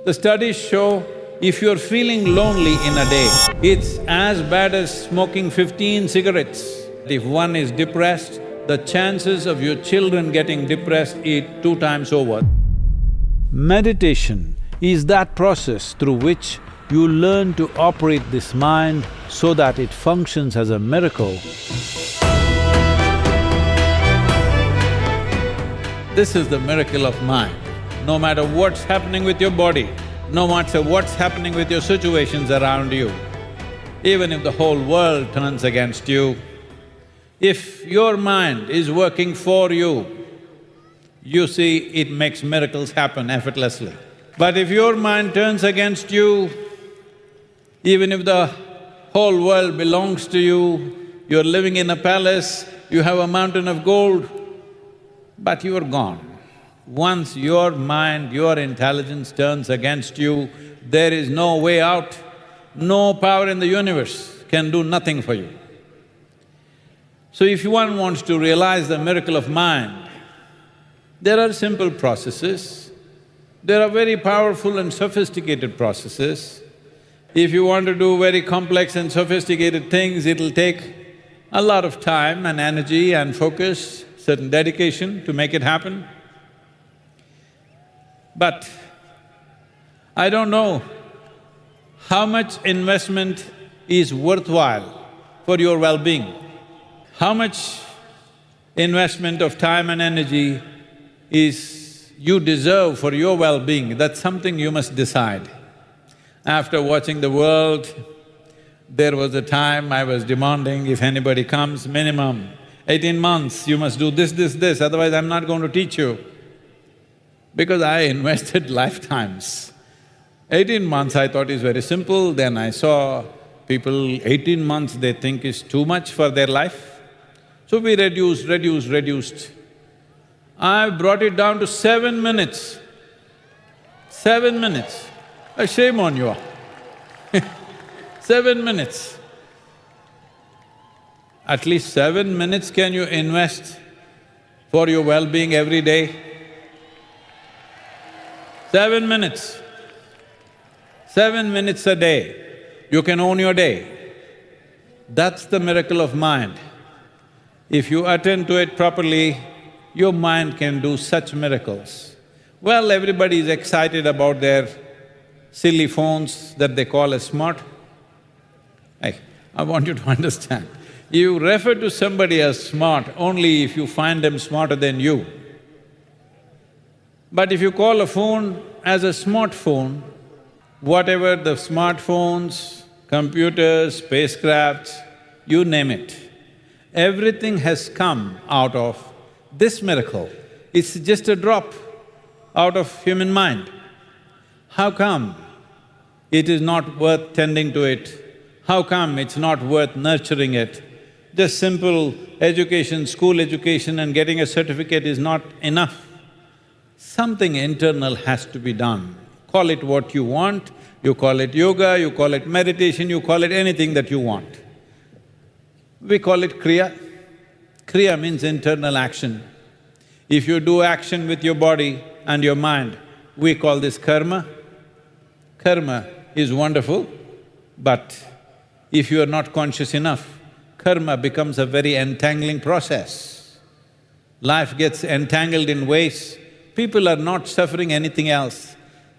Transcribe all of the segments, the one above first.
The studies show if you're feeling lonely in a day, it's as bad as smoking 15 cigarettes. If one is depressed, the chances of your children getting depressed is 2 times over. Meditation is that process through which you learn to operate this mind so that it functions as a miracle. This is the miracle of mind. No matter what's happening with your body, no matter what's happening with your situations around you, even if the whole world turns against you, if your mind is working for you, you see it makes miracles happen effortlessly. But if your mind turns against you, even if the whole world belongs to you, you're living in a palace, you have a mountain of gold, but you are gone. Once your mind, your intelligence turns against you, there is no way out. No power in the universe can do nothing for you. So if one wants to realize the miracle of mind, there are simple processes, there are very powerful and sophisticated processes. If you want to do very complex and sophisticated things, it'll take a lot of time and energy and focus, certain dedication to make it happen. But I don't know how much investment is worthwhile for your well-being. How much investment of time and energy is you deserve for your well-being, that's something you must decide. After watching the world, there was a time I was demanding if anybody comes, minimum 18 months, you must do this, otherwise I'm not going to teach you. Because I invested lifetimes. 18 months I thought is very simple, then I saw people 18 months they think is too much for their life. So we reduced. I brought it down to 7 minutes. 7 minutes. Shame on you all. 7 minutes. At least 7 minutes can you invest for your well-being every day? 7 minutes. 7 minutes a day, you can own your day. That's the miracle of mind. If you attend to it properly, your mind can do such miracles. Well, everybody is excited about their silly phones that they call as smart. I want you to understand, you refer to somebody as smart only if you find them smarter than you. But if you call a phone as a smartphone, whatever the smartphones, computers, spacecrafts, you name it, everything has come out of this miracle. It's just a drop out of human mind. How come it is not worth tending to it? How come it's not worth nurturing it? Just simple education, school education and getting a certificate is not enough. Something internal has to be done. Call it what you want, you call it yoga, you call it meditation, you call it anything that you want. We call it kriya. Kriya means internal action. If you do action with your body and your mind, we call this karma. Karma is wonderful, but if you are not conscious enough, karma becomes a very entangling process. Life gets entangled in ways, people are not suffering anything else.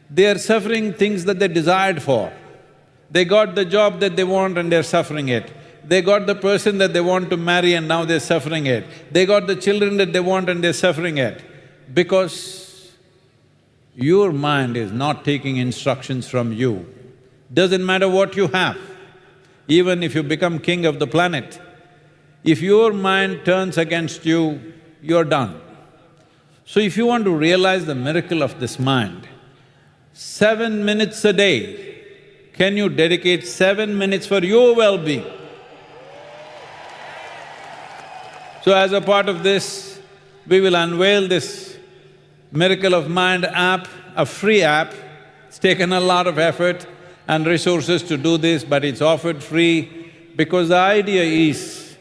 They are suffering things that they desired for. They got the job that they want and they're suffering it. They got the person that they want to marry and now they're suffering it. They got the children that they want and they're suffering it. Because your mind is not taking instructions from you. Doesn't matter what you have, even if you become king of the planet, if your mind turns against you, you're done. So if you want to realize the miracle of this mind, 7 minutes a day, can you dedicate 7 minutes for your well-being? So as a part of this, we will unveil this Miracle of Mind app, a free app. It's taken a lot of effort and resources to do this, but it's offered free because the idea is,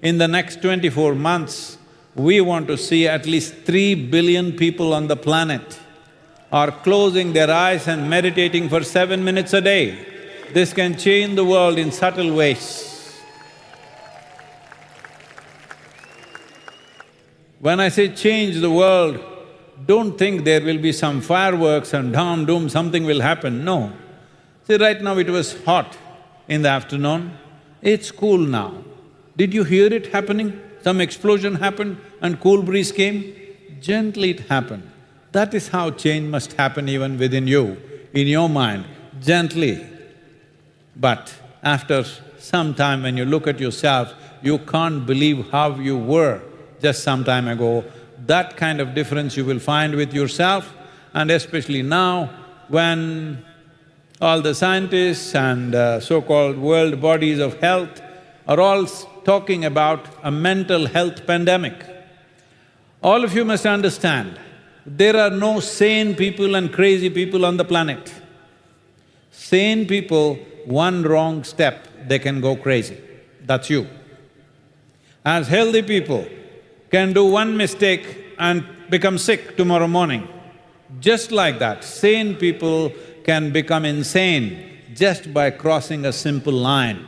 in the next 24 months, we want to see at least 3 billion people on the planet or closing their eyes and meditating for 7 minutes a day. This can change the world in subtle ways. When I say change the world, don't think there will be some fireworks and doom, something will happen, no. See, right now it was hot in the afternoon, it's cool now. Did you hear it happening? Some explosion happened and cool breeze came? Gently it happened. That is how change must happen even within you, in your mind, gently. But after some time when you look at yourself, you can't believe how you were just some time ago. That kind of difference you will find with yourself, and especially now when all the scientists and so-called world bodies of health are all talking about a mental health pandemic. All of you must understand, there are no sane people and crazy people on the planet. Sane people, one wrong step, they can go crazy. That's you. As healthy people can do one mistake and become sick tomorrow morning, just like that, sane people can become insane just by crossing a simple line.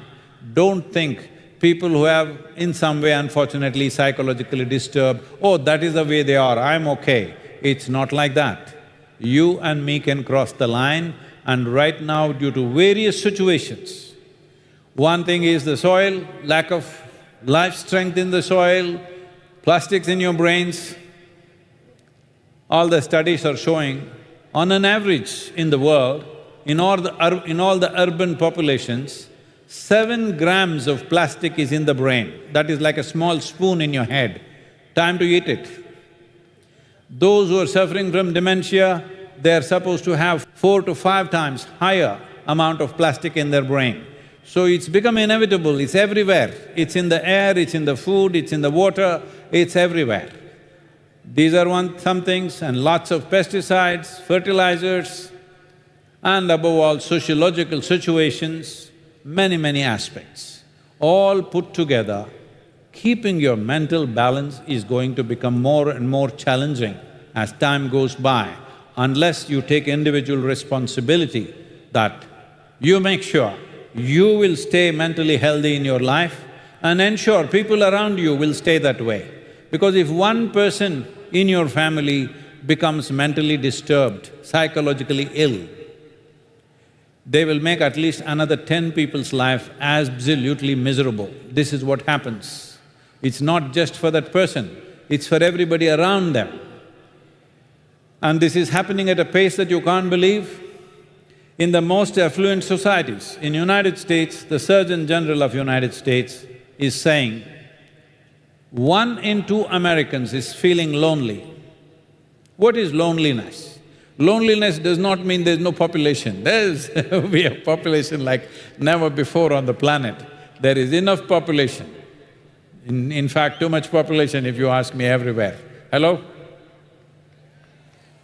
Don't think people who have in some way unfortunately psychologically disturbed, oh, that is the way they are, I'm okay. It's not like that. You and me can cross the line, and right now due to various situations, one thing is the soil, lack of life strength in the soil, plastics in your brains. All the studies are showing, on an average in the world, in all the urban populations, 7 grams of plastic is in the brain. That is like a small spoon in your head. Time to eat it. Those who are suffering from dementia, they are supposed to have 4 to 5 times higher amount of plastic in their brain. So it's become inevitable, it's everywhere. It's in the air, it's in the food, it's in the water, it's everywhere. These are some things, and lots of pesticides, fertilizers, and above all sociological situations, many aspects. All put together, keeping your mental balance is going to become more and more challenging as time goes by, unless you take individual responsibility that you make sure you will stay mentally healthy in your life and ensure people around you will stay that way. Because if one person in your family becomes mentally disturbed, psychologically ill, they will make at least another 10 people's life absolutely miserable. This is what happens. It's not just for that person, it's for everybody around them. And this is happening at a pace that you can't believe. In the most affluent societies, in United States, the Surgeon General of United States is saying, 1 in 2 Americans is feeling lonely. What is loneliness? Loneliness does not mean there's no population. We have population like never before on the planet. There is enough population. In fact, too much population if you ask me everywhere. Hello?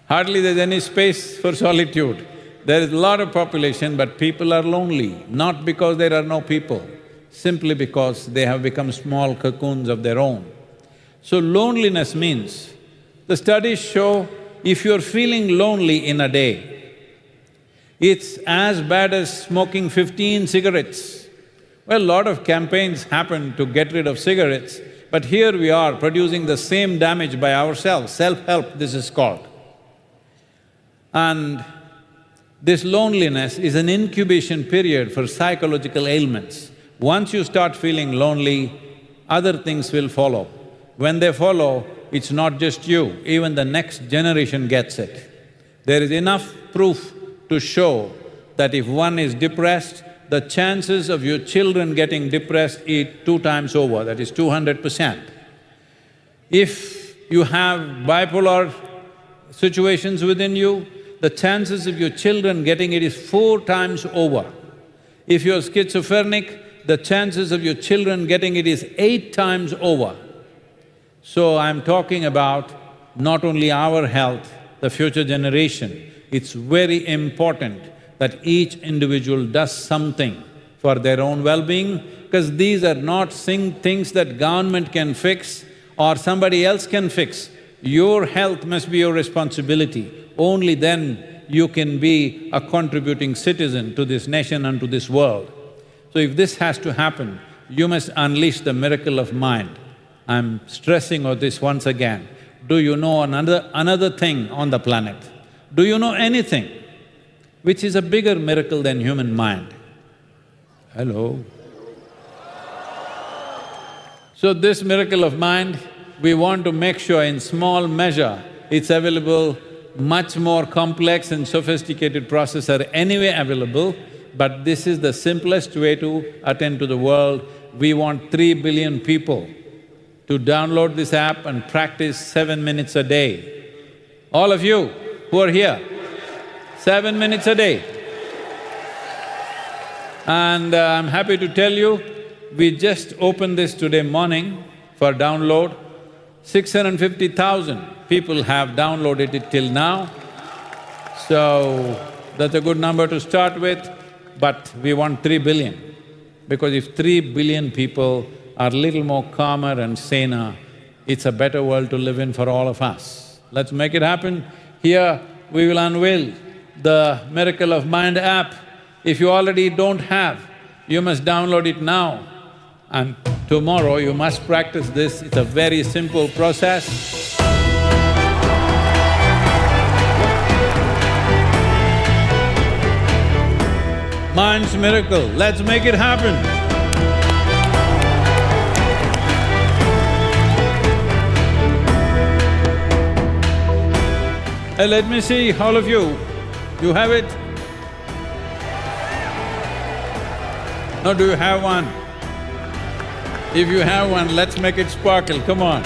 Hardly there's any space for solitude. There is a lot of population, but people are lonely, not because there are no people, simply because they have become small cocoons of their own. So loneliness means, the studies show if you're feeling lonely in a day, it's as bad as smoking 15 cigarettes. Well, a lot of campaigns happen to get rid of cigarettes, but here we are producing the same damage by ourselves, self-help this is called. And this loneliness is an incubation period for psychological ailments. Once you start feeling lonely, other things will follow. When they follow, it's not just you, even the next generation gets it. There is enough proof to show that if one is depressed, the chances of your children getting depressed is 2 times over, that is 200%. If you have bipolar situations within you, the chances of your children getting it is 4 times over. If you're schizophrenic, the chances of your children getting it is 8 times over. So I'm talking about not only our health, the future generation. It's very important that each individual does something for their own well-being, because these are not things that government can fix or somebody else can fix. Your health must be your responsibility. only then you can be a contributing citizen to this nation and to this world. So if this has to happen, you must unleash the miracle of mind. I'm stressing on this once again. Do you know another thing on the planet? Do you know anything which is a bigger miracle than human mind? Hello? So this miracle of mind, we want to make sure in small measure it's available. Much more complex and sophisticated processes are anyway available, but this is the simplest way to attend to the world. We want 3 billion people to download this app and practice 7 minutes a day. All of you who are here, 7 minutes a day. And I'm happy to tell you, we just opened this today morning for download. 650,000 people have downloaded it till now. So, that's a good number to start with, but we want 3 billion. Because if 3 billion people are little more calmer and saner, it's a better world to live in for all of us. Let's make it happen. Here, we will unveil the Miracle of Mind app. If you already don't have, you must download it now. And tomorrow you must practice this, it's a very simple process. Mind's miracle, let's make it happen. Hey, let me see, all of you, you have it? No, do you have one? If you have one, let's make it sparkle, come on.